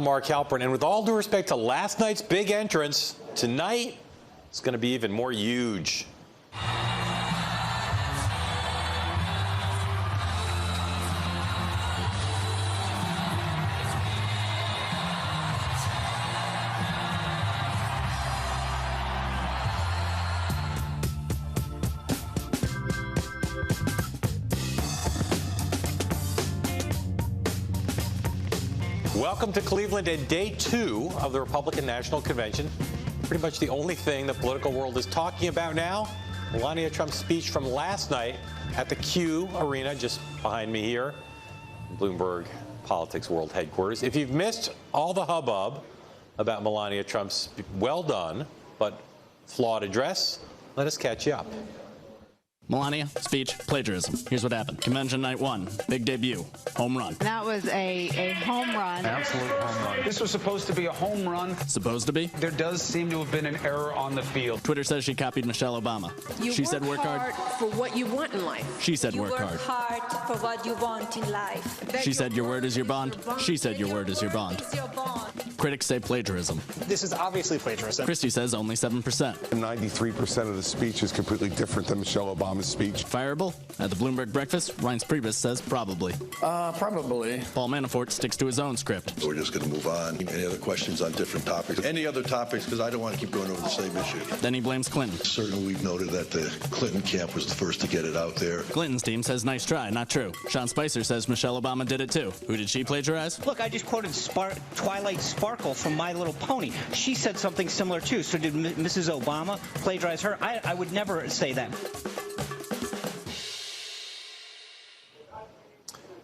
Mark Halperin, and with all due respect to last night's big entrance, tonight it's going to be even more huge. Welcome to Cleveland and day 2 of the Republican National Convention. Pretty much the only thing the political world is talking about now, Melania Trump's speech from last night at the Q Arena just behind me here, Bloomberg Politics World Headquarters. If you've missed all the hubbub about Melania Trump's well done but flawed address, let us catch you up. Melania, speech, plagiarism. Here's what happened. Convention night 1, big debut, home run. That was a home run. Absolute home run. This was supposed to be a home run. Supposed to be? There does seem to have been an error on the field. Twitter says she copied Michelle Obama. She said work hard for what you want in life. She said work hard. You work hard for what you want in life. She said your word is your bond. She said your word is your bond. Critics say plagiarism. This is obviously plagiarism. Christie says only 7%. 93% of the speech is completely different than Michelle Obama's speech. Fireable? At the Bloomberg breakfast, Reince Priebus says probably. Probably. Paul Manafort sticks to his own script. We're just going to move on. Any other questions on different topics? Any other topics, because I don't want to keep going over the same issue. Then he blames Clinton. Certainly we've noted that the Clinton camp was the first to get it out there. Clinton's team says nice try, not true. Sean Spicer says Michelle Obama did it too. Who did she plagiarize? Look, I just quoted Twilight Sparkle from My Little Pony. She said something similar too. So did Mrs. Obama plagiarize her? I would never say that.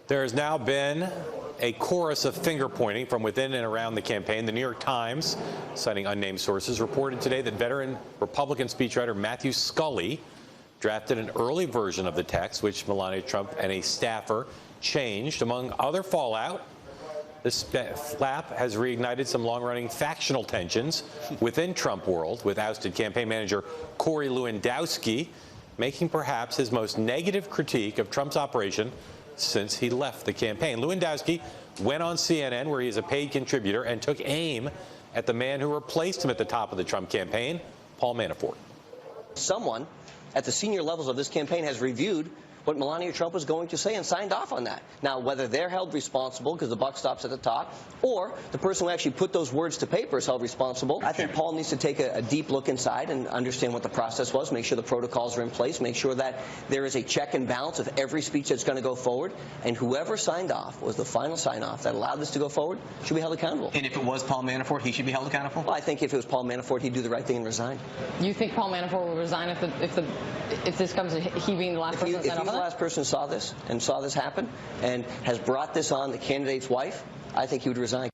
There has now been a chorus of finger-pointing from within and around the campaign. The New York Times, citing unnamed sources, reported today that veteran Republican speechwriter Matthew Scully drafted an early version of the text, which Melania Trump and a staffer changed. Among other fallout, this flap has reignited some long-running factional tensions within Trump world, with ousted campaign manager Corey Lewandowski making perhaps his most negative critique of Trump's operation since he left the campaign. Lewandowski went on CNN, where he is a paid contributor, and took aim at the man who replaced him at the top of the Trump campaign, Paul Manafort. Someone at the senior levels of this campaign has reviewed what Melania Trump was going to say and signed off on that. Now, whether they're held responsible because the buck stops at the top, or the person who actually put those words to paper is held responsible, I think Paul needs to take a deep look inside and understand what the process was, make sure the protocols are in place, make sure that there is a check and balance of every speech that's going to go forward, and whoever signed off was the final sign-off that allowed this to go forward should be held accountable. And if it was Paul Manafort, he should be held accountable? Well, I think if it was Paul Manafort, he'd do the right thing and resign. You think Paul Manafort will resign if this comes to he being the last person to sign off on that? If he's the last person who saw this and saw this happen and has brought this on the candidate's wife, I think he would resign.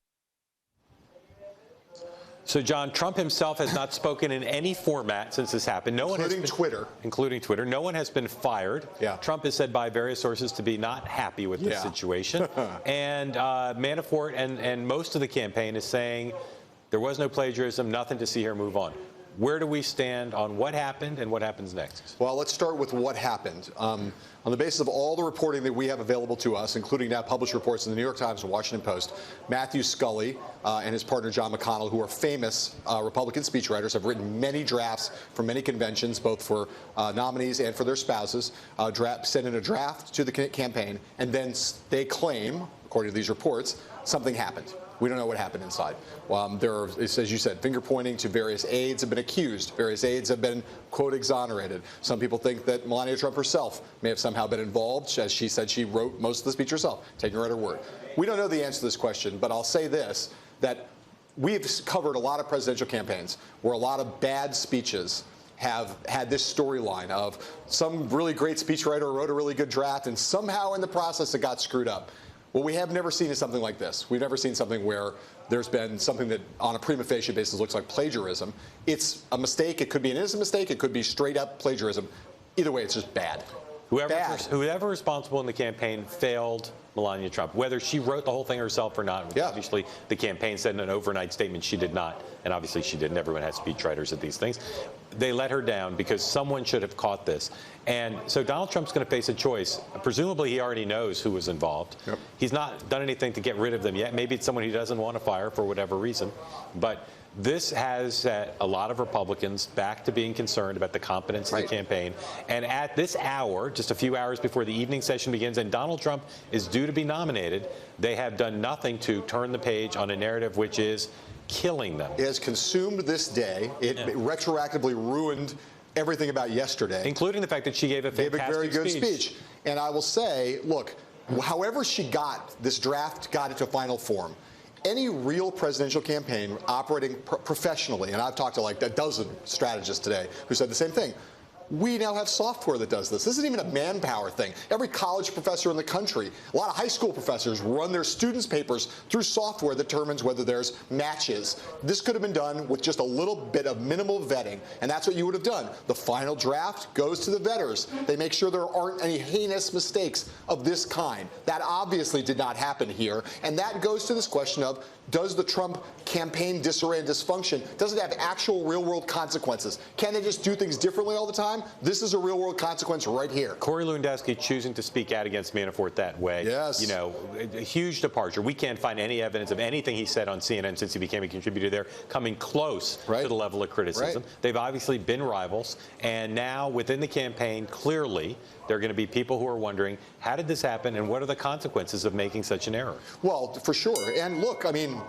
So, John, Trump himself has not spoken in any format since this happened. No one has been, Twitter. Including Twitter. No one has been fired. Yeah. Trump is said by various sources to be not happy with the situation. And Manafort and most of the campaign is saying there was no plagiarism, nothing to see here, move on. Where do we stand on what happened and what happens next? Well, let's start with what happened. On the basis of all the reporting that we have available to us, including now published reports in the New York Times and Washington Post, Matthew Scully and his partner John McConnell, who are famous Republican speechwriters, have written many drafts for many conventions, both for nominees and for their spouses, sent in a draft to the campaign, and then they claim, according to these reports, something happened. We don't know what happened inside. There are, as you said, finger-pointing to various aides have been accused. Various aides have been, quote, exonerated. Some people think that Melania Trump herself may have somehow been involved. As she said, she wrote most of the speech herself, taking her at her word. We don't know the answer to this question, but I'll say this, that we've covered a lot of presidential campaigns where a lot of bad speeches have had this storyline of some really great speechwriter wrote a really good draft, and somehow in the process it got screwed up. What we have never seen is something like this. We've never seen something where there's been something that on a prima facie basis looks like plagiarism. It's a mistake. It could be an innocent mistake. It could be straight up plagiarism. Either way, it's just bad. Whoever responsible in the campaign failed Melania Trump. Whether she wrote the whole thing herself or not, yeah. Obviously the campaign said in an overnight statement she did not, and obviously she didn't. Everyone has speechwriters at these things. They let her down because someone should have caught this. And so Donald Trump's going to face a choice. Presumably he already knows who was involved. Yep. He's not done anything to get rid of them yet. Maybe it's someone he doesn't want to fire for whatever reason. But this has set a lot of Republicans back to being concerned about the competence of the campaign. And at this hour, just a few hours before the evening session begins and Donald Trump is due to be nominated, they have done nothing to turn the page on a narrative which is killing them. It has consumed this day. It retroactively ruined everything about yesterday. Including the fact that she gave a fantastic very good speech. And I will say, look, however she got this draft, got it to final form, any real presidential campaign operating professionally, and I've talked to like a dozen strategists today who said the same thing, we now have software that does this. This isn't even a manpower thing. Every college professor in the country, a lot of high school professors run their students' papers through software that determines whether there's matches. This could have been done with just a little bit of minimal vetting, and that's what you would have done. The final draft goes to the vetters. They make sure there aren't any heinous mistakes of this kind. That obviously did not happen here, and that goes to this question of, does the Trump campaign disarray and dysfunction, does it have actual real-world consequences? Can they just do things differently all the time? This is a real-world consequence right here. Corey Lewandowski choosing to speak out against Manafort that way. Yes. You know, a huge departure. We can't find any evidence of anything he said on CNN since he became a contributor there coming close to the level of criticism. They've obviously been rivals, and now within the campaign, clearly, there are going to be people who are wondering, how did this happen, and what are the consequences of making such an error? Well, for sure. And look, I mean,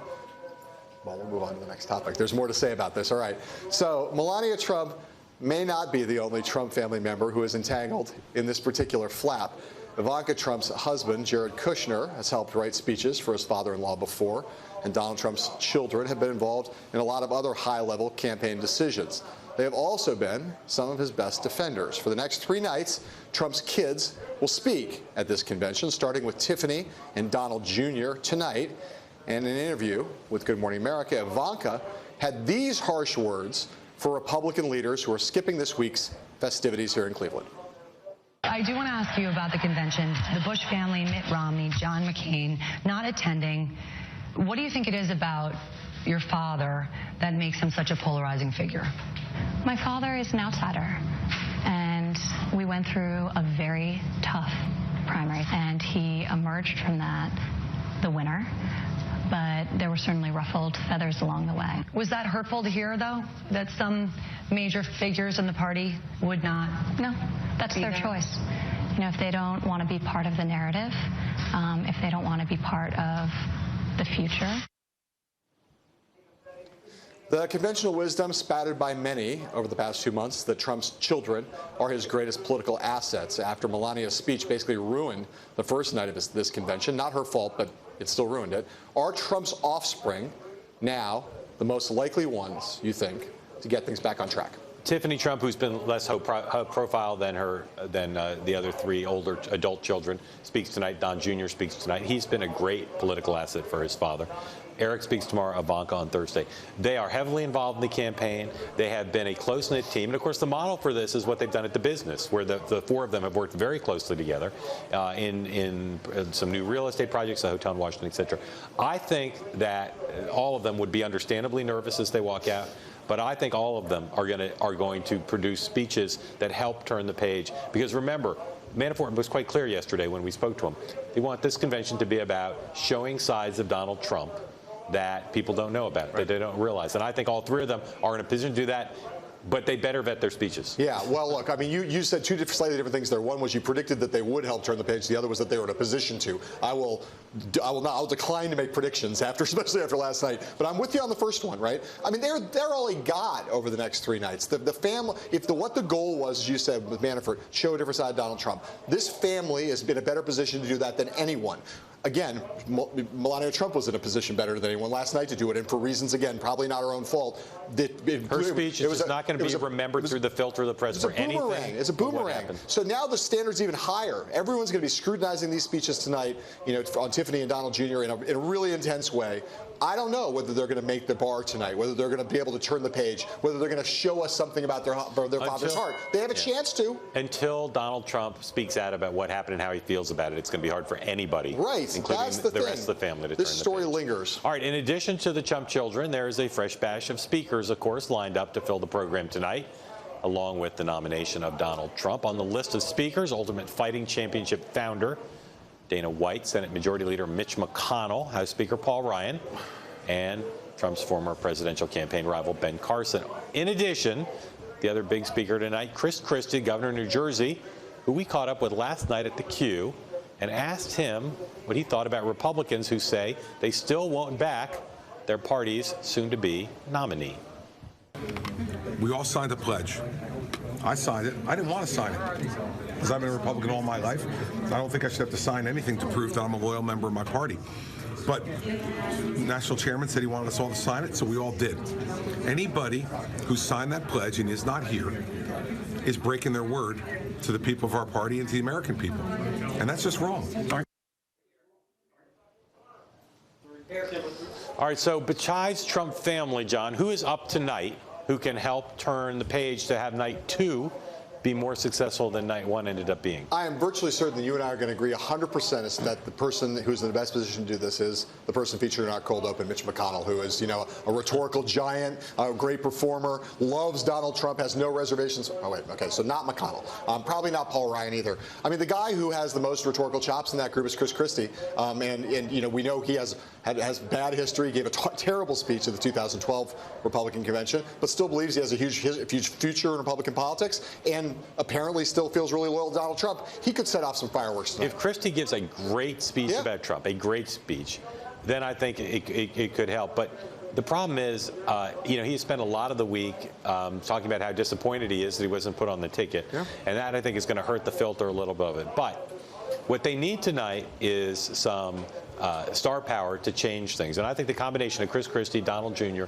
well, we'll move on to the next topic. There's more to say about this. All right. So Melania Trump may not be the only Trump family member who is entangled in this particular flap. Ivanka Trump's husband, Jared Kushner, has helped write speeches for his father-in-law before, and Donald Trump's children have been involved in a lot of other high-level campaign decisions. They have also been some of his best defenders. For the next 3 nights, Trump's kids will speak at this convention, starting with Tiffany and Donald Jr. tonight. And in an interview with Good Morning America, Ivanka had these harsh words for Republican leaders who are skipping this week's festivities here in Cleveland. I do want to ask you about the convention. The Bush family, Mitt Romney, John McCain, not attending. What do you think it is about your father that makes him such a polarizing figure? My father is an outsider, and we went through a very tough primary, and he emerged from that the winner, but there were certainly ruffled feathers along the way. Was that hurtful to hear, though, that some major figures in the party would not? No, that's their choice. You know, if they don't want to be part of the narrative, if they don't want to be part of the future. The conventional wisdom spattered by many over the past 2 months that Trump's children are his greatest political assets after Melania's speech basically ruined the first night of this convention. Not her fault, but it still ruined it. Are Trump's offspring now the most likely ones, you think, to get things back on track? Tiffany Trump, who's been less high-profile than the other 3 older adult children, speaks tonight. Don Jr. speaks tonight. He's been a great political asset for his father. Eric speaks tomorrow, Ivanka on Thursday. They are heavily involved in the campaign. They have been a close-knit team. And, of course, the model for this is what they've done at the business, where the 4 of them have worked very closely together in some new real estate projects, a hotel in Washington, et cetera. I think that all of them would be understandably nervous as they walk out. But I think all of them are going to produce speeches that help turn the page. Because remember, Manafort was quite clear yesterday when we spoke to him. They want this convention to be about showing sides of Donald Trump that people don't know about, that they don't realize. And I think all 3 of them are in a position to do that. But they better vet their speeches. Yeah, well, look, I mean, you said 2 slightly different things there. One was you predicted that they would help turn the page. The other was that they were in a position to. I'll decline to make predictions especially after last night. But I'm with you on the first one, right? I mean, they're all he got over the next 3 nights. The family, what the goal was, as you said with Manafort, show a different side of Donald Trump. This family has been in a better position to do that than anyone. Again, Melania Trump was in a position better than anyone last night to do it, and for reasons, again, probably not her own fault. Her speech is just not going to be remembered through the filter of the press for anything. It's a boomerang. So now the standard's even higher. Everyone's going to be scrutinizing these speeches tonight, on Tiffany and Donald Jr. in a really intense way. I don't know whether they're going to make the bar tonight, whether they're going to be able to turn the page, whether they're going to show us something about their father's heart. They have a chance to. Until Donald Trump speaks out about what happened and how he feels about it, it's going to be hard for anybody, right, including that's the rest of the family, to turn the page. This story lingers. All right, in addition to the Trump children, there is a fresh batch of speakers, of course, lined up to fill the program tonight, along with the nomination of Donald Trump. On the list of speakers, Ultimate Fighting Championship founder Dana White, Senate Majority Leader Mitch McConnell, House Speaker Paul Ryan, and Trump's former presidential campaign rival Ben Carson. In addition, the other big speaker tonight, Chris Christie, governor of New Jersey, who we caught up with last night at the Q and asked him what he thought about Republicans who say they still won't back their party's soon-to-be nominee. We all signed a pledge. I signed it. I didn't want to sign it because I've been a Republican all my life. I don't think I should have to sign anything to prove that I'm a loyal member of my party. But the national chairman said he wanted us all to sign it, so we all did. Anybody who signed that pledge and is not here is breaking their word to the people of our party and to the American people. And that's just wrong. All right, so besides Trump family, John, who is up tonight who can help turn the page to have night 2 be more successful than night 1 ended up being? I am virtually certain that you and I are going to agree 100% is that the person who's in the best position to do this is the person featured in our cold open, Mitch McConnell, who is, a rhetorical giant, a great performer, loves Donald Trump, has no reservations. Oh, wait, okay, so not McConnell. Probably not Paul Ryan either. I mean, the guy who has the most rhetorical chops in that group is Chris Christie, and we know he has bad history, gave a terrible speech at the 2012 Republican convention, but still believes he has a huge future in Republican politics, and apparently still feels really loyal to Donald Trump. He could set off some fireworks tonight. If Christie gives a great speech about Trump, a great speech, then I think it could help. But the problem is, he spent a lot of the week talking about how disappointed he is that he wasn't put on the ticket. Yeah. And that, I think, is going to hurt the filter a little bit of it. But what they need tonight is some star power to change things. And I think the combination of Chris Christie, Donald Jr.,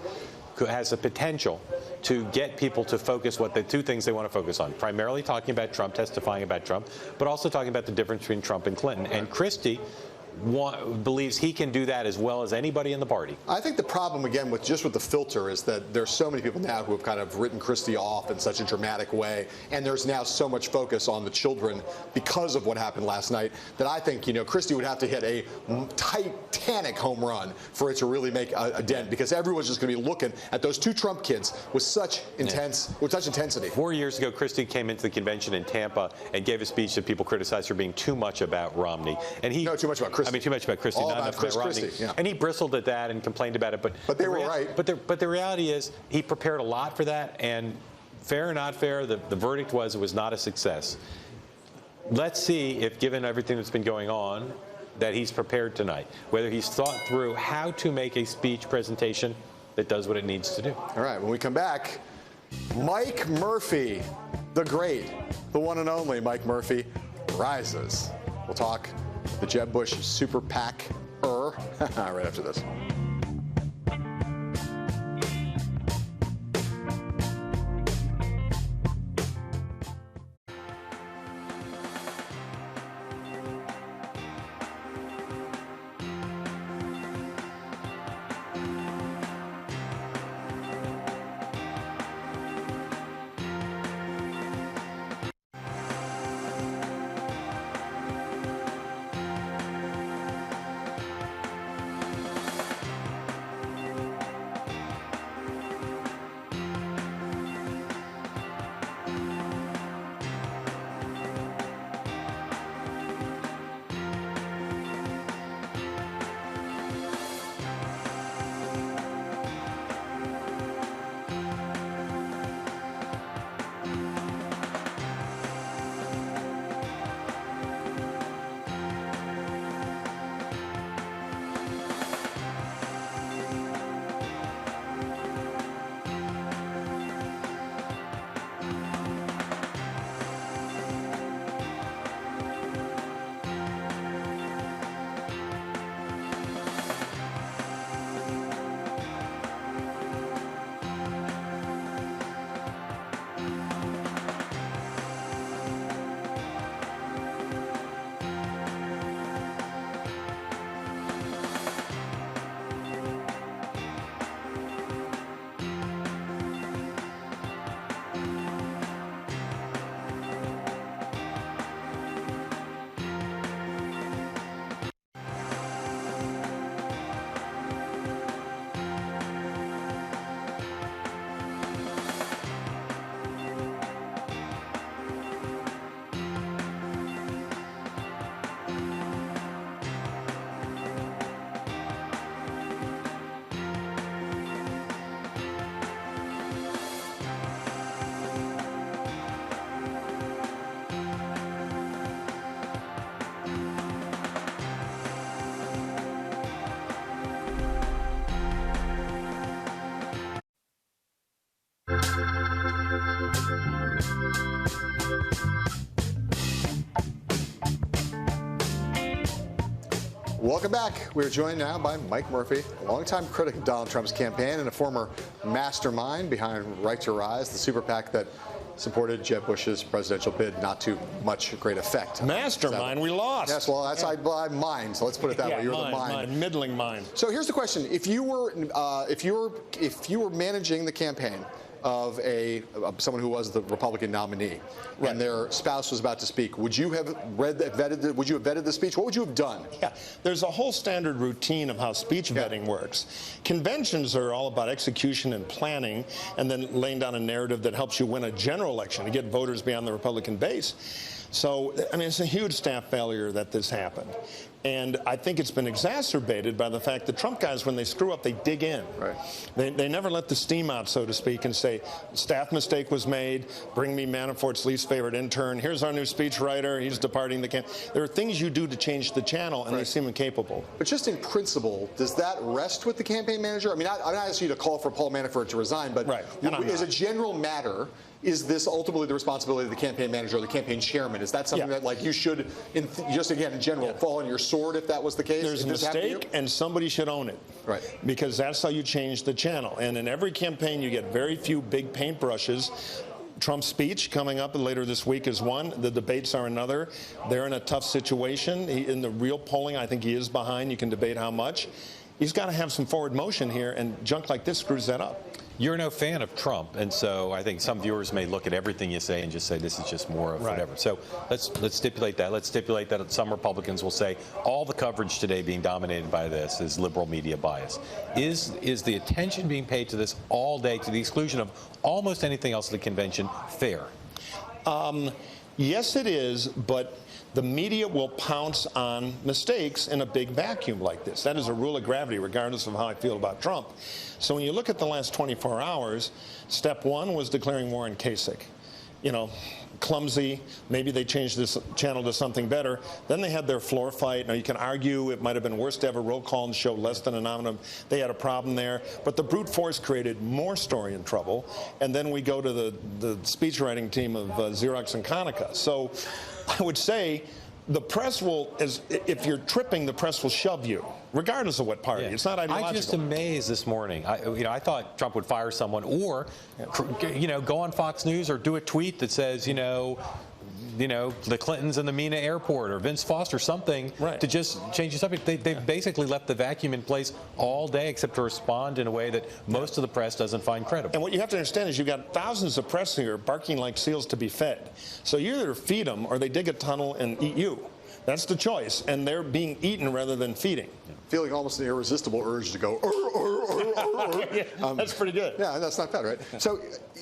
has the potential to get people to focus what the two things they want to focus on, primarily talking about Trump, testifying about Trump, but also talking about the difference between Trump and Clinton. And Christie believes he can do that as well as anybody in the party. I think the problem, again, with the filter is that there's so many people now who have kind of written Christie off in such a dramatic way, and there's now so much focus on the children because of what happened last night that I think, Christie would have to hit a titanic home run for it to really make a dent, because everyone's just going to be looking at those two Trump kids with such intensity. 4 years ago, Christie came into the convention in Tampa and gave a speech that people criticized for being too much about Romney. And too much about Christie. Too much about Christie, not enough about Romney. Yeah. And he bristled at that and complained about it. But they were right. But the reality is he prepared a lot for that, and fair or not fair, the verdict was it was not a success. Let's see if, given everything that's been going on, that he's prepared tonight, whether he's thought through how to make a speech presentation that does what it needs to do. All right, when we come back, Mike Murphy, the great, the one and only Mike Murphy, rises. We'll talk the Jeb Bush super PAC right after this. Welcome back. We're joined now by Mike Murphy, a longtime critic of Donald Trump's campaign and a former mastermind behind Right to Rise, the super PAC that supported Jeb Bush's presidential bid, not to much great effect. Mastermind, we lost. Yes, well, that's I mind. So let's put it that way. You're the mind. Middling mind. So here's the question: if you were managing the campaign of someone who was the Republican nominee, and their spouse was about to speak, would you have vetted the speech? What would you have done? Yeah, there's a whole standard routine of how speech vetting works. Conventions are all about execution and planning, and then laying down a narrative that helps you win a general election to get voters beyond the Republican base. So, I mean, it's a huge staff failure that this happened. And I think it's been exacerbated by the fact that Trump guys, when they screw up, they dig in. Right. They never let the steam out, so to speak, and say, staff mistake was made, bring me Manafort's least favorite intern, here's our new speechwriter, he's departing the camp. There are things you do to change the channel, and they seem incapable. But just in principle, does that rest with the campaign manager? I mean, I'm not asking you to call for Paul Manafort to resign, but as a general matter, is this ultimately the responsibility of the campaign manager or the campaign chairman? Is that something that, like, you should, just again in general, fall on your sword if that was the case? There's a mistake, and somebody should own it. Right. Because that's how you change the channel. And in every campaign, you get very few big paintbrushes. Trump's speech coming up later this week is one. The debates are another. They're in a tough situation. In the real polling, I think he is behind. You can debate how much. He's got to have some forward motion here, and junk like this screws that up. You're no fan of Trump, and so I think some viewers may look at everything you say and just say this is just more of whatever. So let's stipulate that. Let's stipulate that some Republicans will say all the coverage today being dominated by this is liberal media bias. Is the attention being paid to this all day, to the exclusion of almost anything else at the convention, fair? Yes, it is, but the media will pounce on mistakes in a big vacuum like this. That is a rule of gravity, regardless of how I feel about Trump. So when you look at the last 24 hours, step one was declaring war on Kasich. You know, clumsy. Maybe they changed this channel to something better. Then they had their floor fight. Now, you can argue it might have been worse to have a roll call and show less than a nominum. They had a problem there. But the brute force created more story and trouble. And then we go to the speechwriting team of Xerox and Konica. So I would say the press will, if you're tripping, the press will shove you, regardless of what party. Yeah. It's not ideological. I'm just amazed this morning. I thought Trump would fire someone, or go on Fox News or do a tweet that says, the Clintons in the Mena airport or Vince Foster, something to just change the subject. They've basically left the vacuum in place all day, except to respond in a way that most of the press doesn't find credible. And what you have to understand is you've got thousands of press here barking like seals to be fed. So you either feed them or they dig a tunnel and eat you. That's the choice, and they're being eaten rather than feeding. Feeling almost an irresistible urge to go, that's pretty good. Yeah, that's not bad, right? So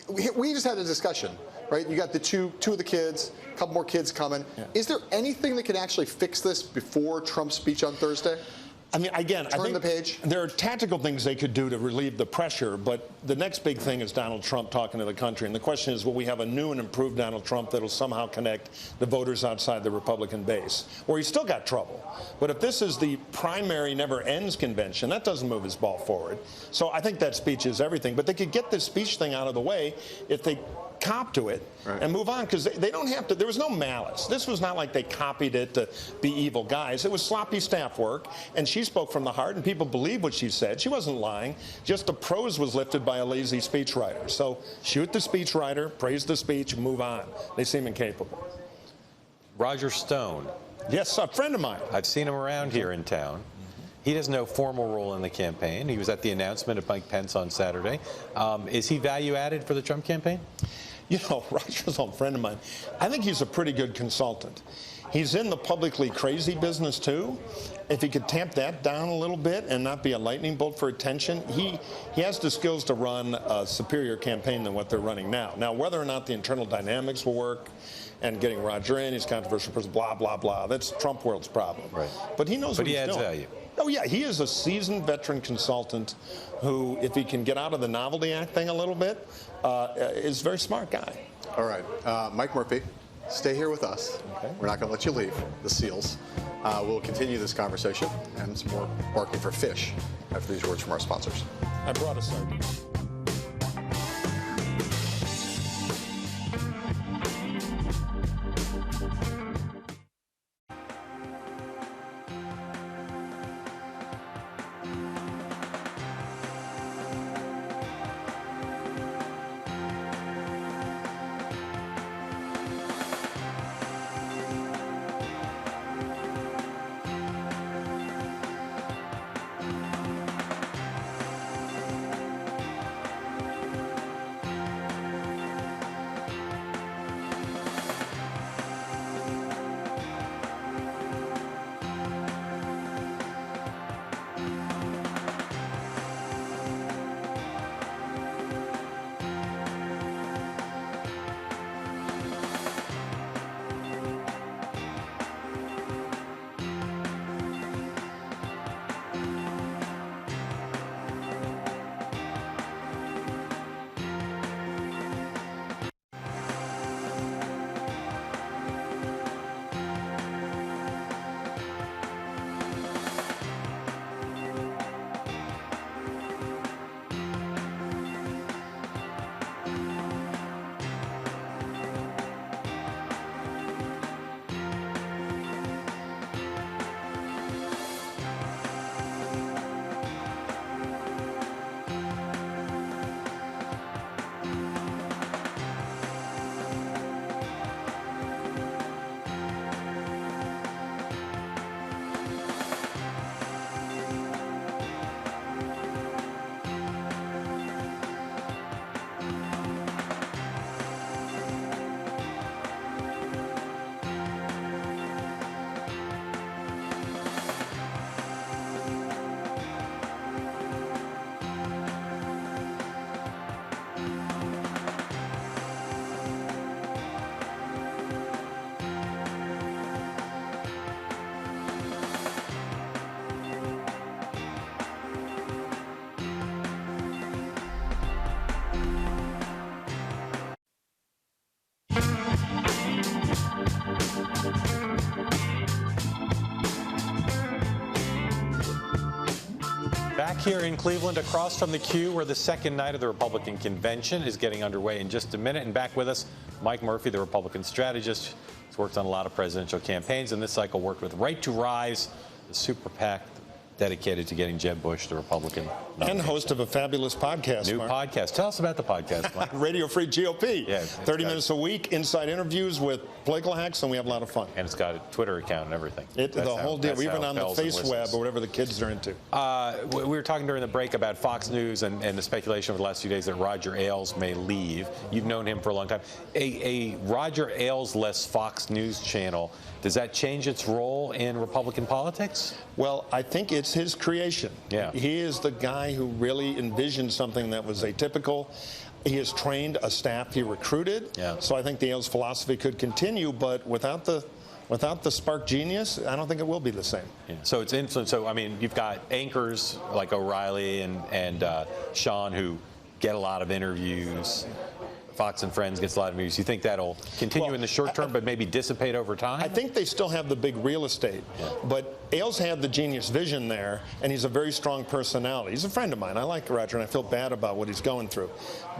we just had a discussion, right? You got the two of the kids, a couple more kids coming. Yeah. Is there anything that could actually fix this before Trump's speech on Thursday? I mean, again, I think the page. There are tactical things they could do to relieve the pressure, but the next big thing is Donald Trump talking to the country. And the question is, will we have a new and improved Donald Trump that will somehow connect the voters outside the Republican base? Or he's still got trouble. But if this is the primary never ends convention, that doesn't move his ball forward. So I think that speech is everything. But they could get this speech thing out of the way if they cop to it and move on, because they don't have to. There was no malice. This was not like they copied it to be evil guys. It was sloppy staff work, and she spoke from the heart, and people believed what she said. She wasn't lying. Just the prose was lifted by a lazy speechwriter. So shoot the speechwriter, praise the speech, move on. They seem incapable. Roger Stone. Yes, a friend of mine. I've seen him around here in town. He has no formal role in the campaign. He was at the announcement of Mike Pence on Saturday. Is he value added for the Trump campaign? You know, Roger's a friend of mine. I think he's a pretty good consultant. He's in the publicly crazy business, too. If he could tamp that down a little bit and not be a lightning bolt for attention, he has the skills to run a superior campaign than what they're running now. Now, whether or not the internal dynamics will work and getting Roger in, he's a controversial person, blah, blah, blah. That's Trump world's problem. Right. But he knows what he's doing. But he adds value. Oh, yeah, he is a seasoned veteran consultant who, if he can get out of the Novelty Act thing a little bit, is a very smart guy. All right. Mike Murphy, stay here with us. Okay. We're not going to let you leave, the SEALs. We'll continue this conversation and some more barking for fish after these words from our sponsors. I brought a sardine. here in Cleveland, across from the queue where the second night of the Republican convention is getting underway in just a minute. And back with us, Mike Murphy, the Republican strategist. He's worked on a lot of presidential campaigns, and this cycle worked with Right to Rise, the super PAC dedicated to getting Jeb Bush, the Republican nomination. And host of a fabulous podcast, New Mark. podcast. Tell us about the podcast, Mike. Radio Free GOP. Yeah, 30 minutes a week, inside interviews with political hacks, and we have a lot of fun. And it's got a Twitter account and everything. The whole deal. We're even on the face web or whatever the kids are into. We were talking during the break about Fox News and the speculation over the last few days that Roger Ailes may leave. You've known him for a long time. A Roger Ailes-less Fox News channel, does that change its role in Republican politics? Well, I think it's his creation. Yeah. He is the guy who really envisioned something that was atypical. He has trained a staff he recruited. Yeah. So I think the Ailes philosophy could continue, but without the spark genius, I don't think it will be the same. Yeah. So it's influence. So I mean, you've got anchors like O'Reilly and Sean who get a lot of interviews. Fox and Friends gets a lot of interviews. You think that'll continue in the short term, but maybe dissipate over time? I think they still have the big real estate, but Ailes had the genius vision there, and he's a very strong personality. He's a friend of mine. I like Roger, and I feel bad about what he's going through.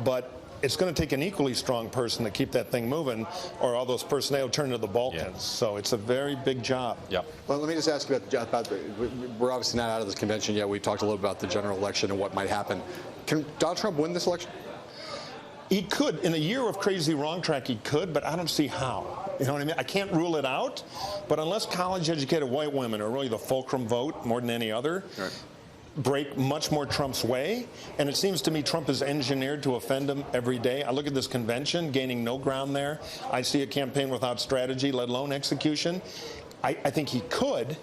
But it's going to take an equally strong person to keep that thing moving, or all those personnel turn to the Balkans. Yeah. So it's a very big job. Yep. Well, let me just ask you about we're obviously not out of this convention yet. We talked a little about the general election and what might happen. Can Donald Trump win this election? He could. In a year of crazy wrong track, he could, but I don't see how. You know what I mean? I can't rule it out, but unless college-educated white women are really the fulcrum vote more than any other, break much more Trump's way, and it seems to me Trump is engineered to offend him every day. I look at this convention, gaining no ground there. I see a campaign without strategy, let alone execution. I think he could.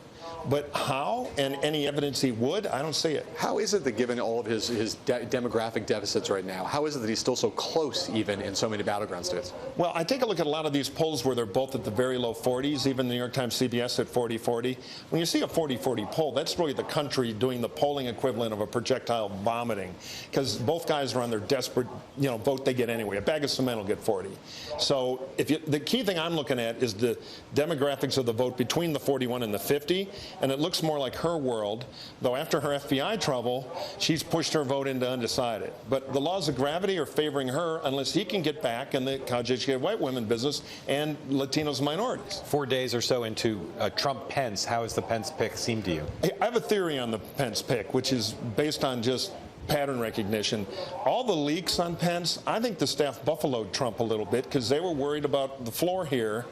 But how, and any evidence he would, I don't see it. How is it that, given all of his demographic deficits right now, how is it that he's still so close even in so many battleground states? Well, I take a look at a lot of these polls where they're both at the very low 40s, even the New York Times CBS at 40-40. When you see a 40-40 poll, that's really the country doing the polling equivalent of a projectile vomiting, because both guys are on their desperate, vote they get anyway. A bag of cement will get 40. So the key thing I'm looking at is the demographics of the vote between the 41 and the 50. And it looks more like her world, though after her FBI trouble, she's pushed her vote into undecided. But the laws of gravity are favoring her unless he can get back in the college-educated white women business and Latinos and minorities. 4 days or so into Trump-Pence, how has the Pence pick seemed to you? I have a theory on the Pence pick, which is based on just pattern recognition. All the leaks on Pence, I think the staff buffaloed Trump a little bit because they were worried about the floor here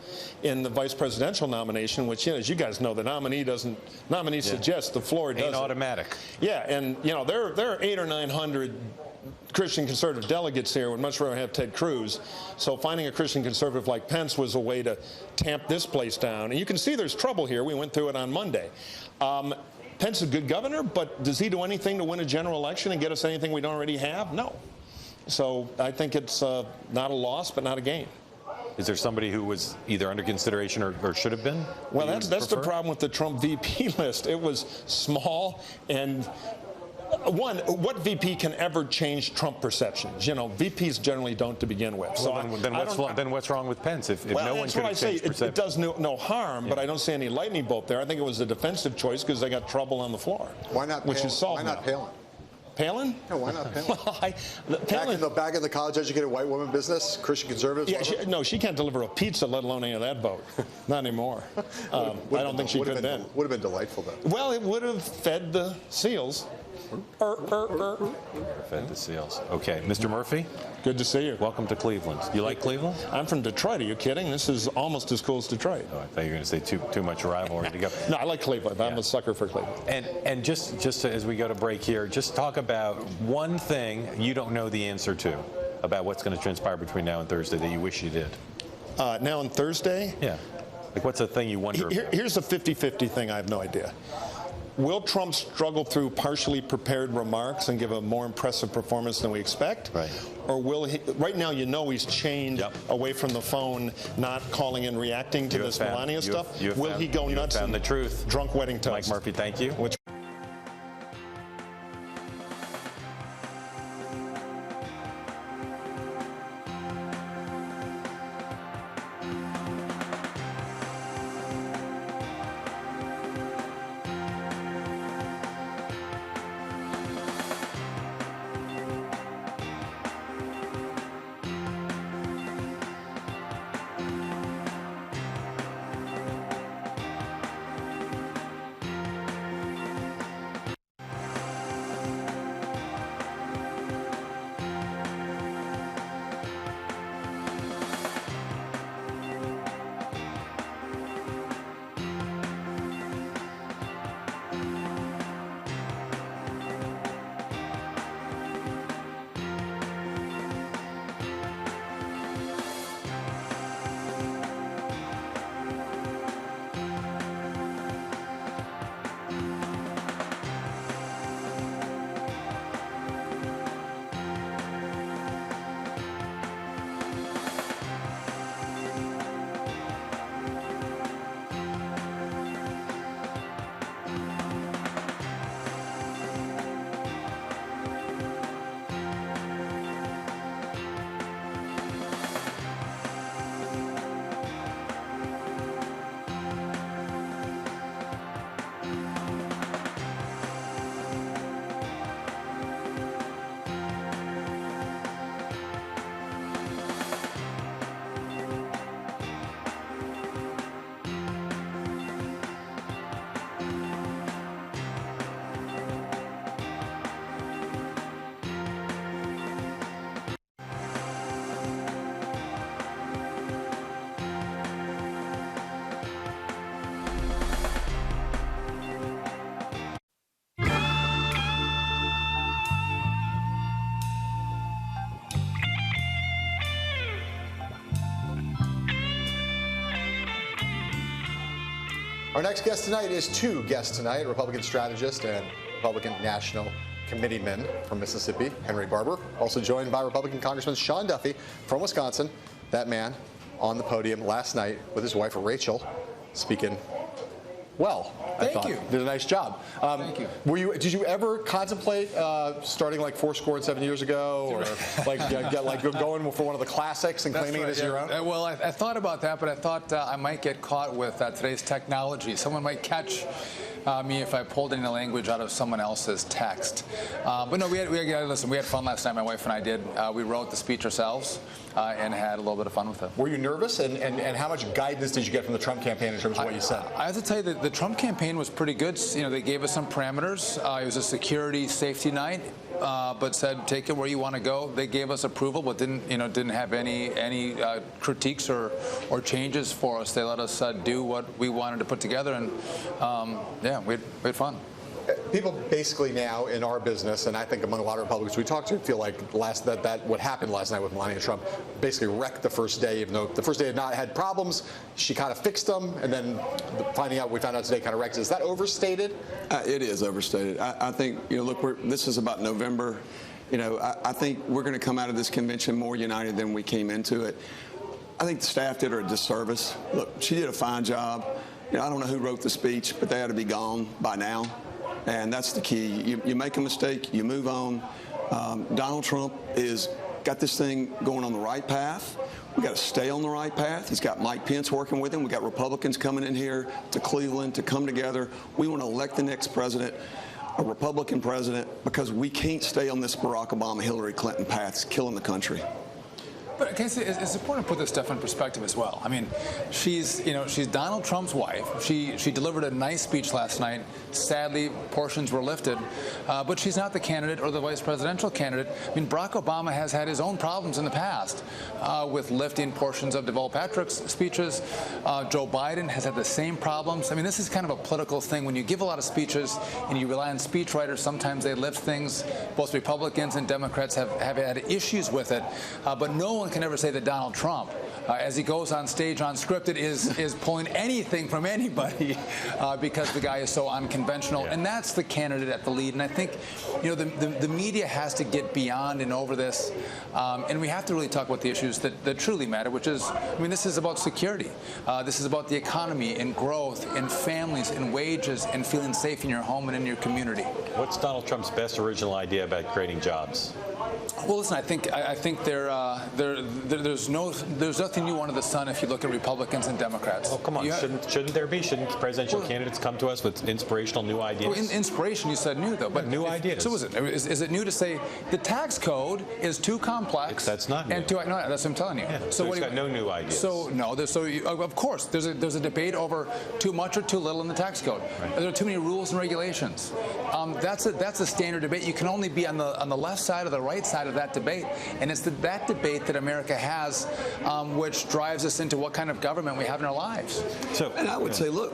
in the vice presidential nomination, which, as you guys know, the nominee suggests, the floor doesn't. Ain't automatic. Yeah, and there are 800 or 900 Christian conservative delegates here would much rather have Ted Cruz. So finding a Christian conservative like Pence was a way to tamp this place down. And you can see there's trouble here. We went through it on Monday. Pence is a good governor, but does he do anything to win a general election and get us anything we don't already have? No. So I think it's not a loss, but not a gain. Is there somebody who was either under consideration or should have been? Well, that's the problem with the Trump VP list. It was small, and what VP can ever change Trump perceptions? VPs generally don't to begin with. Well, so then what's wrong with Pence? If no one could change perceptions? It does no harm, but I don't see any lightning bolt there. I think it was a defensive choice because they got trouble on the floor. Why not? Which is solved. Why not Palin? Palin? No, why not Palin? Palin back in the college-educated white woman business, Christian conservatives. Yeah, she can't deliver a pizza, let alone any of that vote. Not anymore. I don't think she could then. Would have been delightful though. Well, it would have fed the seals. Fed the seals. Okay, Mr. Murphy. Good to see you. Welcome to Cleveland. You like Cleveland? I'm from Detroit. Are you kidding? This is almost as cool as Detroit. Oh, I thought you were going to say too much rivalry to go. No, I like Cleveland. I'm a sucker for Cleveland. And just as we go to break here, just talk about one thing you don't know the answer to about what's going to transpire between now and Thursday that you wish you did. Now and Thursday? Yeah. Like what's the thing you wonder about? Here's a 50-50 thing I have no idea. Will Trump struggle through partially prepared remarks and give a more impressive performance than we expect? Right. Or will he, right now he's chained away from the phone, not calling and reacting to this Melania stuff. Will he go nuts and the truth? Drunk wedding toast? Mike Murphy, thank you. Our next guest tonight is two guests tonight, Republican strategist and Republican National Committeeman from Mississippi, Henry Barber, also joined by Republican Congressman Sean Duffy from Wisconsin, that man on the podium last night with his wife Rachel, speaking well. Thank you. Did a nice job. Thank you. Did you ever contemplate starting like 7 years ago, or like going for one of the classics and claiming it as your own? Well, I thought about that, but I thought I might get caught with today's technology. Someone might catch me if I pulled any language out of someone else's text. But no, we had fun last night. My wife and I did. We wrote the speech ourselves and had a little bit of fun with it. Were you nervous? And how much guidance did you get from the Trump campaign in terms of what you said? I have to tell you that the Trump campaign was pretty good. You know, they gave us some parameters. It was a security safety night, but said take it where you want to go. They gave us approval, but didn't have any critiques or changes for us. They let us do what we wanted to put together, and yeah, we had fun. People basically now in our business, and I think among a lot of Republicans we talk to, feel like that what happened last night with Melania Trump basically wrecked the first day. Even though the first day had not had problems, she kind of fixed them, and then we found out today kind of wrecked it. Is that overstated? It is overstated. I think, look, this is about November. I think we're going to come out of this convention more united than we came into it. I think the staff did her a disservice. Look, she did a fine job. I don't know who wrote the speech, but they ought to be gone by now. And that's the key. You make a mistake, you move on. Donald Trump got this thing going on the right path. We got to stay on the right path. He's got Mike Pence working with him. We got Republicans coming in here to Cleveland to come together. We want to elect the next president, a Republican president, because we can't stay on this Barack Obama, Hillary Clinton path. It's killing the country. But it's important to put this stuff in perspective as well. I mean, she's Donald Trump's wife. She delivered a nice speech last night. Sadly, portions were lifted, but she's not the candidate or the vice presidential candidate. I mean, Barack Obama has had his own problems in the past with lifting portions of Deval Patrick's speeches. Joe Biden has had the same problems. I mean, this is kind of a political thing. When you give a lot of speeches and you rely on speechwriters, sometimes they lift things. Both Republicans and Democrats have had issues with it, but no one can ever say that Donald Trump, as he goes on stage unscripted, is pulling anything from anybody because the guy is so unconventional. Yeah. And that's the candidate at the lead. And I think, the media has to get beyond and over this, and we have to really talk about the issues that truly matter, which is, this is about security. This is about the economy and growth and families and wages and feeling safe in your home and in your community. What's Donald Trump's best original idea about creating jobs? Well, listen, I think there's nothing new under the sun if you look at Republicans and Democrats. Oh, come on. Shouldn't there be? Shouldn't presidential candidates come to us with inspirational new ideas? Well, inspiration, you said new, though. But new ideas. So is it new to say the tax code is too complex? That's not new. And no, that's what I'm telling you. Yeah, so it's got no new ideas. So, no. Of course, there's a debate over too much or too little in the tax code. Right. There are too many rules and regulations. That's a standard debate. You can only be on the left side or the right side of that debate. And it's that debate that America has, which drives us into what kind of government we have in our lives. And I would say, look,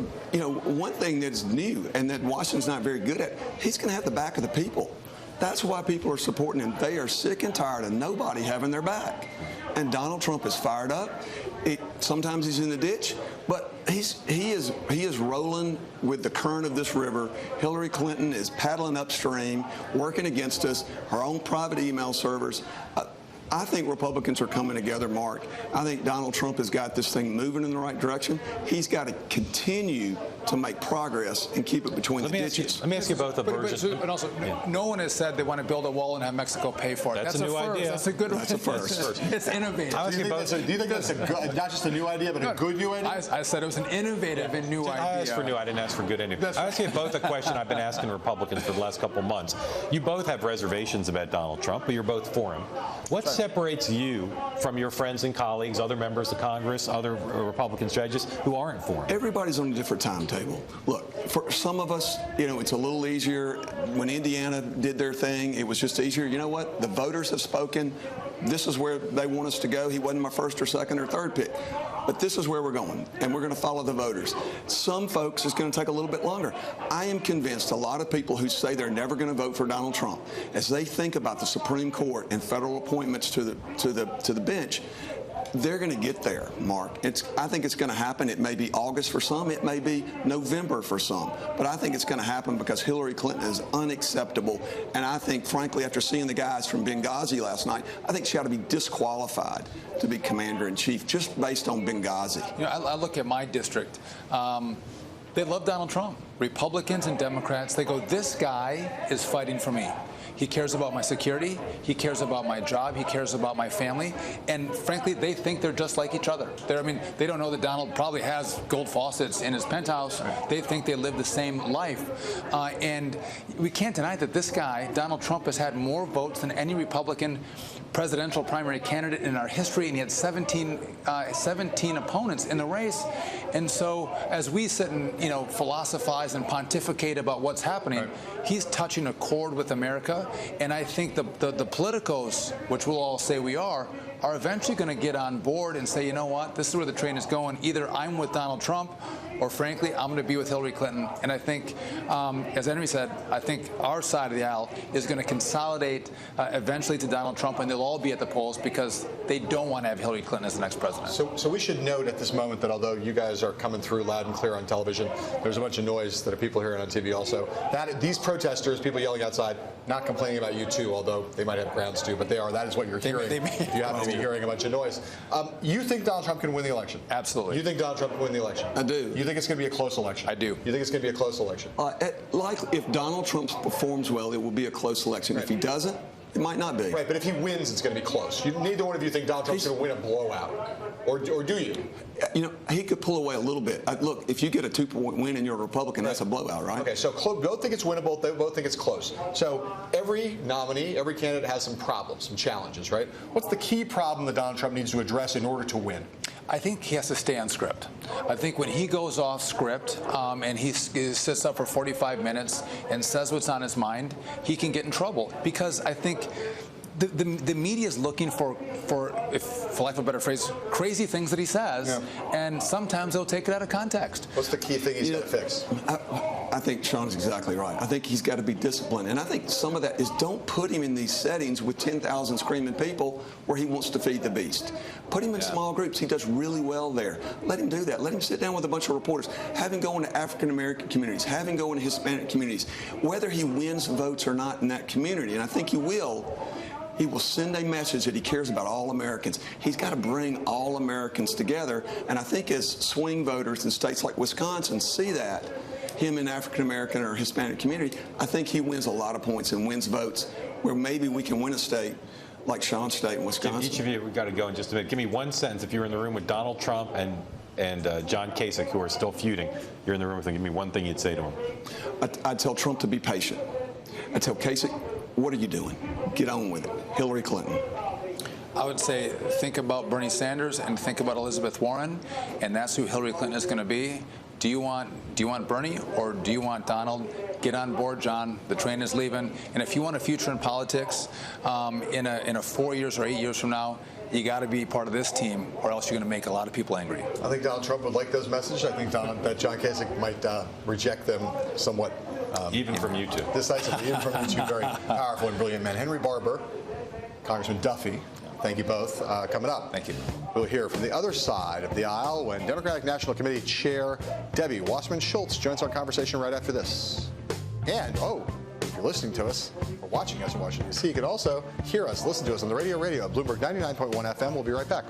one thing that's new and that Washington's not very good at, he's going to have the back of the people. That's why people are supporting him. They are sick and tired of nobody having their back. And Donald Trump is fired up. Sometimes he's in the ditch, but he is rolling with the current of this river. Hillary Clinton is paddling upstream, working against us, her own private email servers. I think Republicans are coming together, Mark. I think Donald Trump has got this thing moving in the right direction. He's got to continue to make progress and keep it between the ditches. Let me ask you both a version. But also, no one has said they want to build a wall and have Mexico pay for it. That's a new idea. That's a good one. That's a first. It's innovative. Do you think that's not just a new idea, but a good new idea? I said it was an innovative and new idea. I asked for new. I didn't ask for good anyway. I asked you both a question I've been asking Republicans for the last couple of months. You both have reservations about Donald Trump, but you're both for him. What separates you from your friends and colleagues, other members of Congress, other Republican strategists who aren't for him? Everybody's on a different timetable. Look, for some of us, it's a little easier. When Indiana did their thing, it was just easier. You know what? The voters have spoken. This is where they want us to go. He wasn't my first or second or third pick. But this is where we're going, and we're going to follow the voters. Some folks, it's going to take a little bit longer. I am convinced a lot of people who say they're never going to vote for Donald Trump, as they think about the Supreme Court and federal appointments to the bench, They're going to get there, Mark. I think it's going to happen. It may be August for some. It may be November for some. But I think it's going to happen because Hillary Clinton is unacceptable. And I think, frankly, after seeing the guys from Benghazi last night, I think she ought to be disqualified to be commander-in-chief just based on Benghazi. You know, I look at my district. They love Donald Trump. Republicans and Democrats, they go, this guy is fighting for me. He cares about my security. He cares about my job. He cares about my family. And frankly, they think they're just like each other. I mean, they don't know that Donald probably has gold faucets in his penthouse. They think they live the same life. And we can't deny that this guy, Donald Trump, has had more votes than any Republican presidential primary candidate in our history, and he had 17 opponents in the race. And so as we sit and, you know, philosophize and pontificate about what's happening, he's touching a chord with America. And I think the politicos, which we'll all say we are eventually going to get on board and say, you know what, this is where the train is going. Either I'm with Donald Trump, or frankly, I'm going to be with Hillary Clinton. And I think, as Henry said, I think our side of the aisle is going to consolidate eventually to Donald Trump, and they'll all be at the polls because they don't want to have Hillary Clinton as the next president. So we should note at this moment that although you guys are coming through loud and clear on television, there's a bunch of noise that are people hearing on TV also. That these protesters, people yelling outside, not complaining about you too, although they might have grounds to, but they are. That is what you're hearing. You happen to be hearing a bunch of noise. You think Donald Trump can win the election? Absolutely. You think Donald Trump can win the election? I do. You think it's going to be a close election? I do. You think it's going to be a close election? If Donald Trump performs well, it will be a close election. If he doesn't, it might not be. Right, but if he wins, it's going to be close. Neither one of you think Donald Trump's going to win a blowout. Or do you? You know, he could pull away a little bit. Look, if you get a 2-point win and you're a Republican, that's a blowout, right? Okay, so both think it's winnable. They both think it's close. So every nominee, every candidate has some problems, some challenges, right? What's the key problem that Donald Trump needs to address in order to win? I think he has to stay on script. I think when he goes off script and he sits up for 45 minutes and says what's on his mind, he can get in trouble. Because I think the media is looking for lack of a better phrase, crazy things that he says, and sometimes they'll take it out of context. What's the key thing he's got to fix? I think Sean's exactly right. I think he's got to be disciplined. And I think some of that is don't put him in these settings with 10,000 screaming people where he wants to feed the beast. Put him in small groups. He does really well there. Let him do that. Let him sit down with a bunch of reporters. Have him go into African-American communities. Have him go into Hispanic communities. Whether he wins votes or not in that community, and I think he will send a message that he cares about all Americans. He's got to bring all Americans together. And I think as swing voters in states like Wisconsin see that, him in African-American or Hispanic community, I think he wins a lot of points and wins votes where maybe we can win a state like Sean's state in Wisconsin. Each of you, we've got to go in just a minute. Give me one sentence. If you were in the room with Donald Trump and John Kasich, who are still feuding, you're in the room with them, give me one thing you'd say to him. I'd tell Trump to be patient. I'd tell Kasich, what are you doing? Get on with it. Hillary Clinton. I would say think about Bernie Sanders and think about Elizabeth Warren, and that's who Hillary Clinton is going to be. Do you want Bernie or do you want Donald? Get on board, John. The train is leaving. And if you want a future in politics, in a 4 years or 8 years from now, you got to be part of this team, or else you're going to make a lot of people angry. I think Donald Trump would like those messages. I think that John Kasich might reject them somewhat. Even from you two. Decisively, even from you two very powerful and brilliant men. Henry Barber, Congressman Duffy, thank you both. Coming up, thank you. We'll hear from the other side of the aisle when Democratic National Committee Chair Debbie Wasserman-Schultz joins our conversation right after this. And, if you're listening to us or watching us in Washington, D.C., you can also hear us, listen to us on the radio at Bloomberg 99.1 FM. We'll be right back.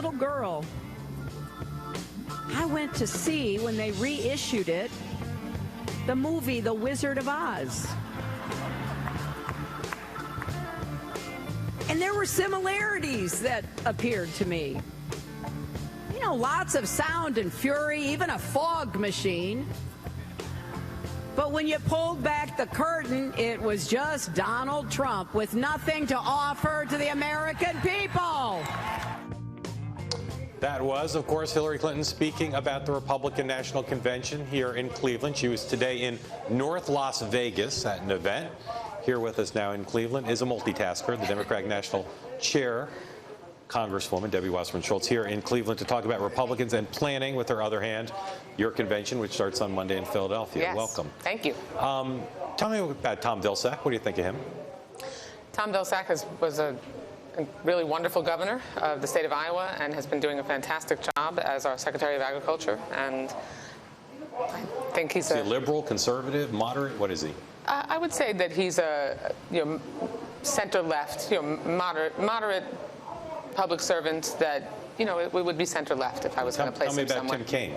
little girl, I went to see, when they reissued it, the movie The Wizard of Oz. And there were similarities that appeared to me. You know, lots of sound and fury, even a fog machine. But when you pulled back the curtain, it was just Donald Trump with nothing to offer to the American people. That was, of course, Hillary Clinton speaking about the Republican National Convention here in Cleveland. She was today in North Las Vegas at an event. Here with us now in Cleveland is a multitasker, the Democratic National Chair, Congresswoman Debbie Wasserman Schultz, here in Cleveland to talk about Republicans and planning, with her other hand, your convention, which starts on Monday in Philadelphia. Yes. Welcome. Thank you. Tell me about Tom Vilsack. What do you think of him? Tom Vilsack was a really wonderful governor of the state of Iowa and has been doing a fantastic job as our Secretary of Agriculture. And I think he's is he a liberal, conservative, moderate? What is he? I would say that he's a center-left, moderate public servant that, it would be center-left if I was going to place him somewhere. Tell me about Tim Kaine.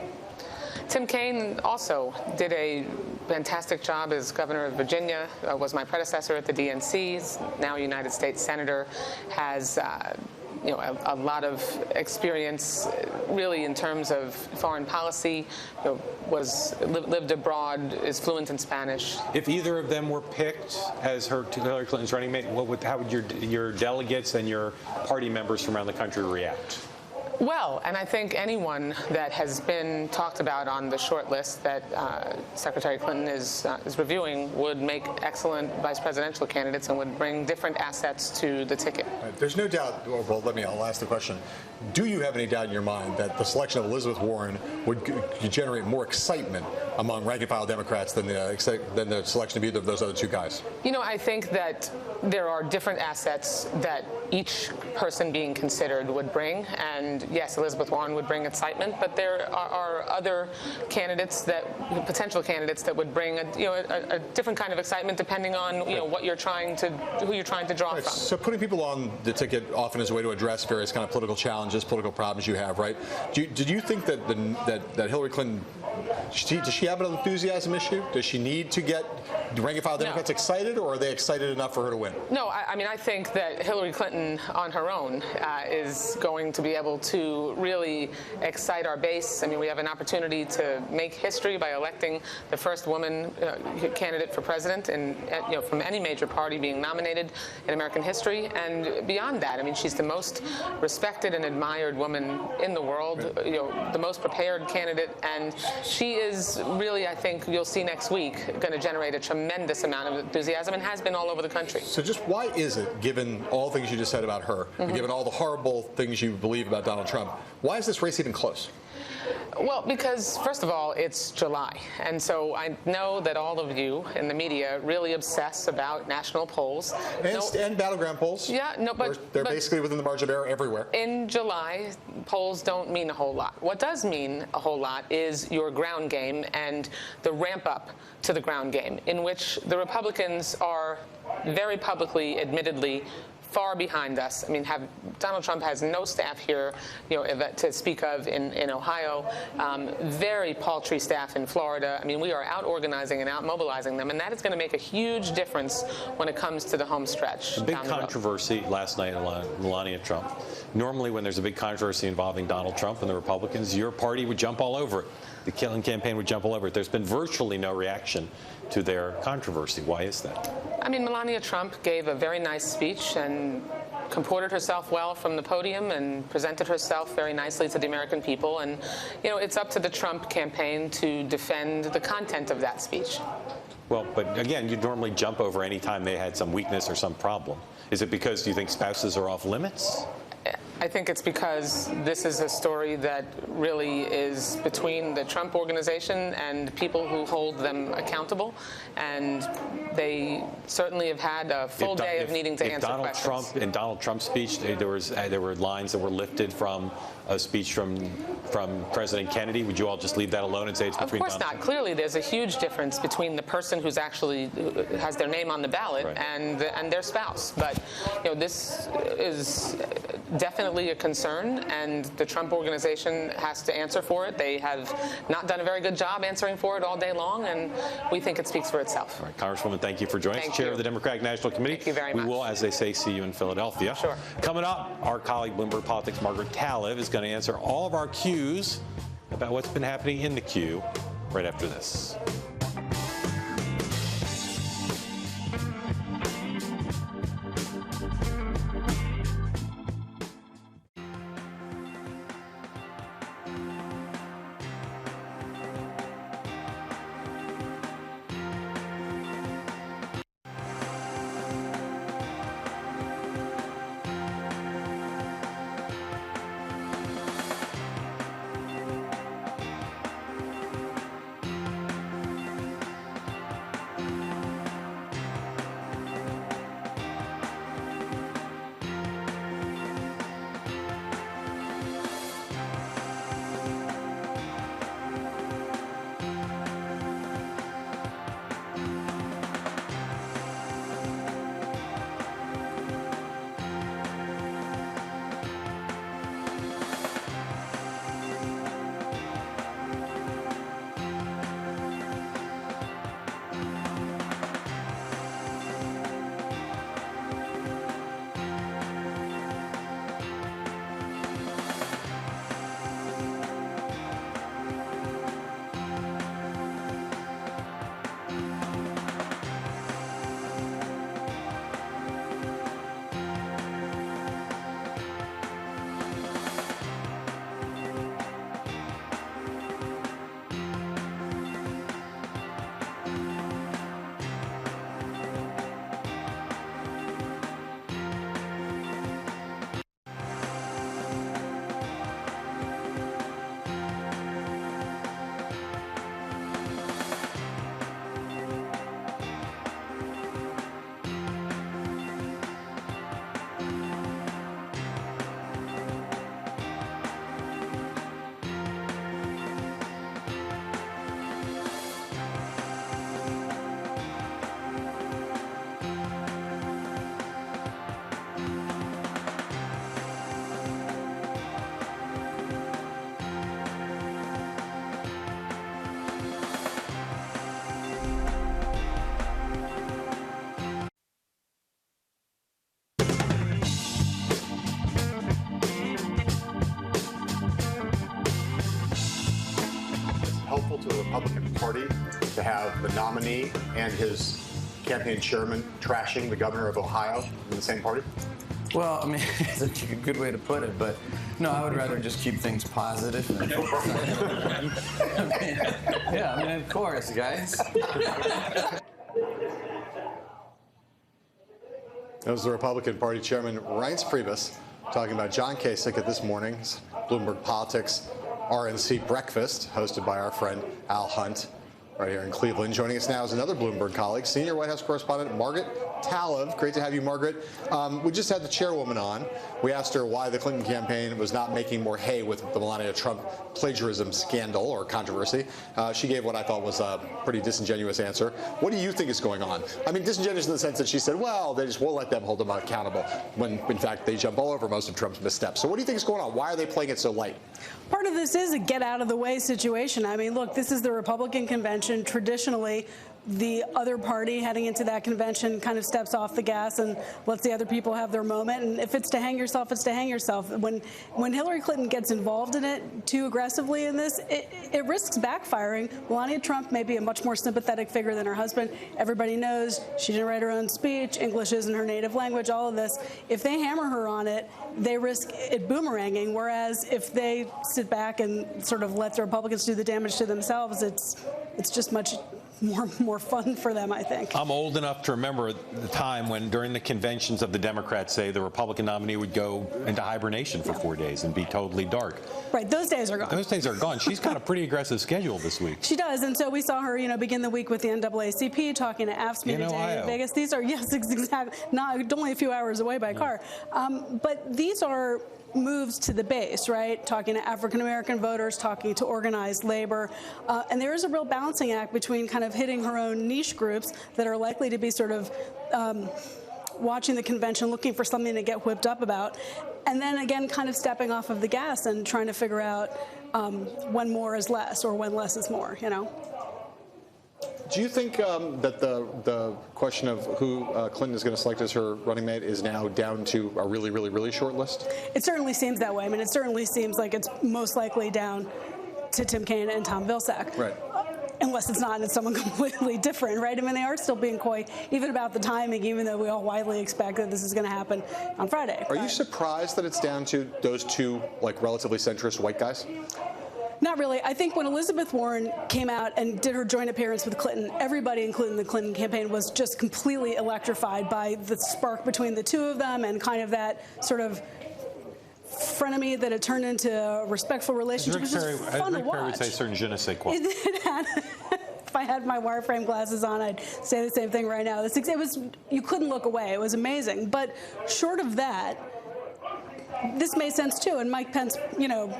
Tim Kaine also did a fantastic job as governor of Virginia, was my predecessor at the DNC, is now a United States senator, has a lot of experience really in terms of foreign policy, lived abroad, is fluent in Spanish. If either of them were picked as Hillary Clinton's running mate, how would your delegates and your party members from around the country react? Well, and I think anyone that has been talked about on the short list that Secretary Clinton is reviewing would make excellent vice presidential candidates and would bring different assets to the ticket. Right. There's no doubt, I'll ask the question. Do you have any doubt in your mind that the selection of Elizabeth Warren would generate more excitement among rank-and-file Democrats than the selection of either of those other two guys? I think that there are different assets that each person being considered would bring, and yes, Elizabeth Warren would bring excitement, but there are other candidates potential candidates that would bring a different kind of excitement depending on what you're trying to, who you're trying to draw from. So putting people on the ticket often is a way to address various kind of political challenges, political problems you have, right? Did you think that that Hillary Clinton, does she have an enthusiasm issue? Does she need to get rank-and-file Democrats excited, or are they excited enough for her to win? No, I think that Hillary Clinton on her own is going to be able to really excite our base. We have an opportunity to make history by electing the first woman candidate for president from any major party being nominated in American history. And beyond that, she's the most respected and admired woman in the world, the most prepared candidate, and she is really, I think you'll see next week, going to generate a tremendous amount of enthusiasm and has been all over the country. So just why is it, given all the things you just said about her, and given all the horrible things you believe about Donald Trump, why is this race even close? Well, because, first of all, it's July. And so I know that all of you in the media really obsess about national polls. And battleground polls. Yeah, but they're basically within the margin of error everywhere. In July, polls don't mean a whole lot. What does mean a whole lot is your ground game and the ramp up to the ground game, in which the Republicans are very publicly, admittedly, far behind us. Donald Trump has no staff here, to speak of in Ohio. Very paltry staff in Florida. We are out organizing and out mobilizing them, and that is going to make a huge difference when it comes to the home stretch. The big controversy last night, Melania Trump. Normally, when there's a big controversy involving Donald Trump and the Republicans, your party would jump all over it. The Clinton campaign would jump all over it. There's been virtually no reaction to their controversy. Why is that? Melania Trump gave a very nice speech and comported herself well from the podium and presented herself very nicely to the American people. And, it's up to the Trump campaign to defend the content of that speech. Well, but again, you'd normally jump over any time they had some weakness or some problem. Is it because you think spouses are off limits? I think it's because this is a story that really is between the Trump organization and people who hold them accountable, and they certainly have had a full day of needing to answer questions. In Donald Trump's speech, there were lines that were lifted from a speech from President Kennedy. Would you all just leave that alone and say it's between? Of course not. Clearly, there's a huge difference between the person who has their name on the ballot and their spouse. But this is definitely a concern, and the Trump organization has to answer for it. They have not done a very good job answering for it all day long, and we think it speaks for itself. All right, Congresswoman, thank you for joining us, Chair of the Democratic National Committee. Thank you very much. We will, as they say, see you in Philadelphia. Sure. Coming up, our colleague Bloomberg Politics' Margaret Talib is going to answer all of our cues about what's been happening in the queue right after this. Helpful to the Republican Party to have the nominee and his campaign chairman trashing the governor of Ohio in the same party? Well, I mean, it's a good way to put it, but no, I would rather just keep things positive. And yeah, I mean, of course, guys. That was the Republican Party Chairman Reince Priebus talking about John Kasich at this morning's Bloomberg Politics RNC breakfast, hosted by our friend Al Hunt, right here in Cleveland. Joining us now is another Bloomberg colleague, senior White House correspondent Margaret Talib. Great to have you, Margaret. We just had the chairwoman on. We asked her why the Clinton campaign was not making more hay with the Melania Trump plagiarism scandal or controversy. She gave what I thought was a pretty disingenuous answer. What do you think is going on? I mean, disingenuous in the sense that she said, well, they just won't let them hold them accountable, when, in fact, they jump all over most of Trump's missteps. So what do you think is going on? Why are they playing it so light? Part of this is a get-out-of-the-way situation. I mean, look, this is the Republican convention. Traditionally, the other party heading into that convention kind of steps off the gas and lets the other people have their moment. And if it's to hang yourself, it's to hang yourself. When Hillary Clinton gets involved in it too aggressively in this, it risks backfiring. Melania Trump may be a much more sympathetic figure than her husband. Everybody knows she didn't write her own speech. English isn't her native language, all of this. If they hammer her on it, they risk it boomeranging. Whereas if they sit back and sort of let the Republicans do the damage to themselves, it's just much more fun for them, I think. I'm old enough to remember the time when, during the conventions of the Democrats, say the Republican nominee would go into hibernation for 4 days and be totally dark. Right, those days are gone. Those days are gone. She's got a pretty aggressive schedule this week. She does, and so we saw her, begin the week with the NAACP, talking to AFSCME today in Vegas. These are, yes, exactly, not only a few hours away by car. But these are moves to the base, right? Talking to African-American voters, talking to organized labor. And there is a real balancing act between kind of hitting her own niche groups that are likely to be sort of watching the convention, looking for something to get whipped up about, and then again kind of stepping off of the gas and trying to figure out when more is less or when less is more, you know. Do you think that the question of who Clinton is going to select as her running mate is now down to a really, really, really short list? It certainly seems that way. I mean, it certainly seems like it's most likely down to Tim Kaine and Tom Vilsack. Right. Unless it's not, and it's someone completely different, right? I mean, they are still being coy, even about the timing, even though we all widely expect that this is going to happen on Friday. Are you surprised that it's down to those two, like, relatively centrist white guys? Not really. I think when Elizabeth Warren came out and did her joint appearance with Clinton, everybody, including the Clinton campaign, was just completely electrified by the spark between the two of them and kind of that sort of frenemy that had turned into a respectful relationship. It was just fun to watch. Rick Perry would say certain je ne sais quoi. If I had my wireframe glasses on, I'd say the same thing right now. It was, you couldn't look away. It was amazing. But short of that, this made sense too. And Mike Pence, you know,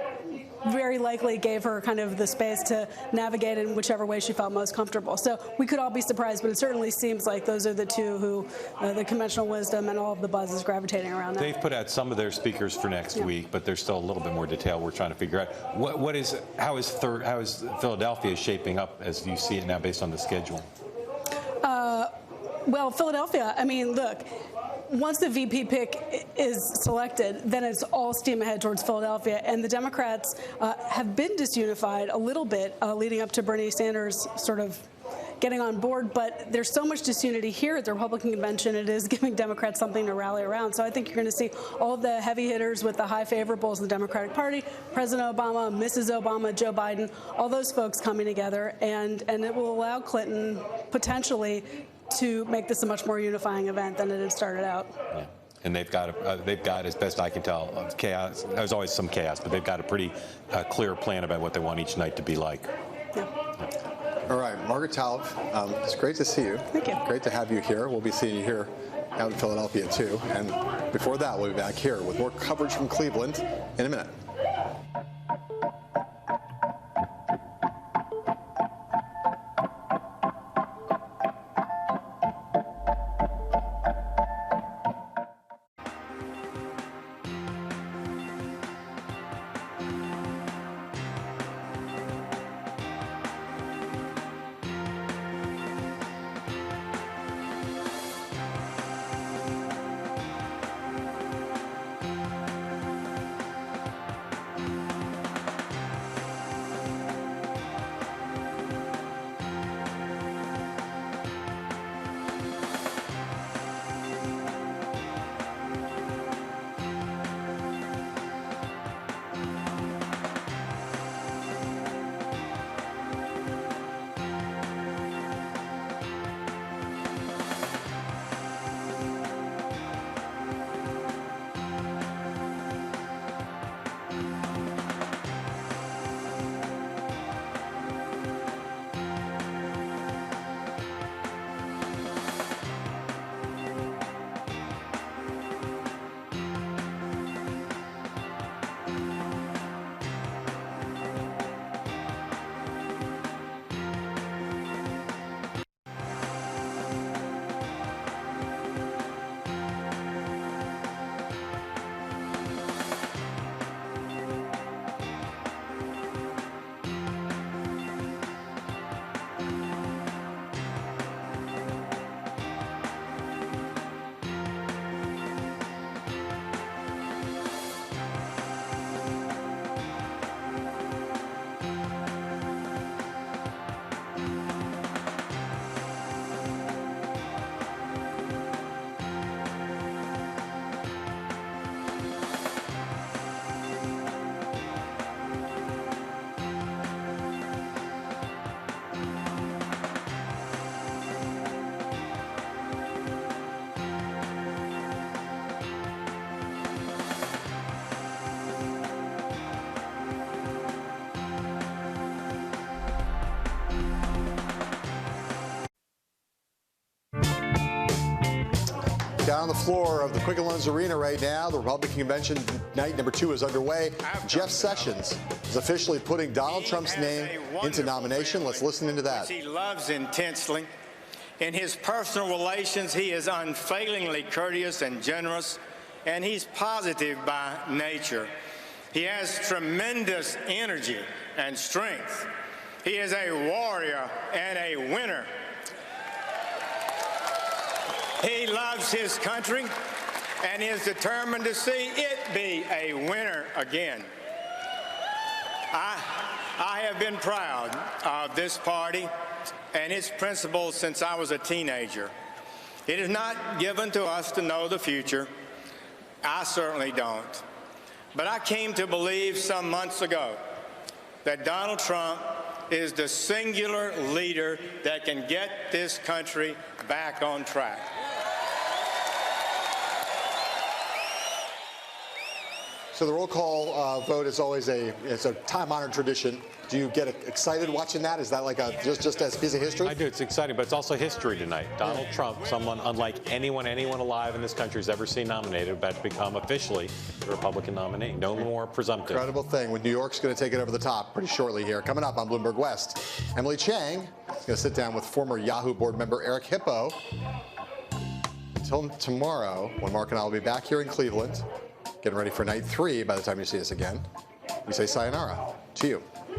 very likely gave her kind of the space to navigate in whichever way she felt most comfortable. So we could all be surprised, but it certainly seems like those are the two who the conventional wisdom and all of the buzz is gravitating around them. They've put out some of their speakers for next week, but there's still a little bit more detail we're trying to figure out. How is Philadelphia shaping up as you see it now based on the schedule? Well, Philadelphia, I mean, look, once the VP pick is selected, then it's all steam ahead towards Philadelphia. And the Democrats have been disunified a little bit leading up to Bernie Sanders sort of getting on board. But there's so much disunity here at the Republican convention, it is giving Democrats something to rally around. So I think you're going to see all of the heavy hitters with the high favorables in the Democratic Party, President Obama, Mrs. Obama, Joe Biden, all those folks coming together. And it will allow Clinton potentially to make this a much more unifying event than it had started out. Yeah. And they've got, as best I can tell, chaos. There's always some chaos, but they've got a pretty clear plan about what they want each night to be like. Yeah. All right, Margaret Taleb, it's great to see you. Thank you. Great to have you here. We'll be seeing you here out in Philadelphia, too. And before that, we'll be back here with more coverage from Cleveland in a minute. Down on the floor of the Quicken Loans Arena right now, the Republican convention night number 2 is underway. Jeff Sessions is officially putting Donald Trump's name into nomination. Let's listen into that. He loves intensely. In his personal relations, he is unfailingly courteous and generous. and he's positive by nature. He has tremendous energy and strength. He is a warrior and a winner. He loves his country and is determined to see it be a winner again. I have been proud of this party and its principles since I was a teenager. It is not given to us to know the future. I certainly don't. But I came to believe some months ago that Donald Trump is the singular leader that can get this country back on track. So the roll call vote is always it's a time-honored tradition. Do you get excited watching that? Is that like just as a piece of history? I do. It's exciting, but it's also history tonight. Donald Trump, someone unlike anyone alive in this country has ever seen nominated, about to become officially the Republican nominee. No more presumptive. Incredible thing. When New York's going to take it over the top pretty shortly here. Coming up on Bloomberg West, Emily Chang is going to sit down with former Yahoo board member Eric Hippo. Until tomorrow, when Mark and I will be back here in Cleveland, getting ready for night 3 by the time you see us again. We say sayonara to you.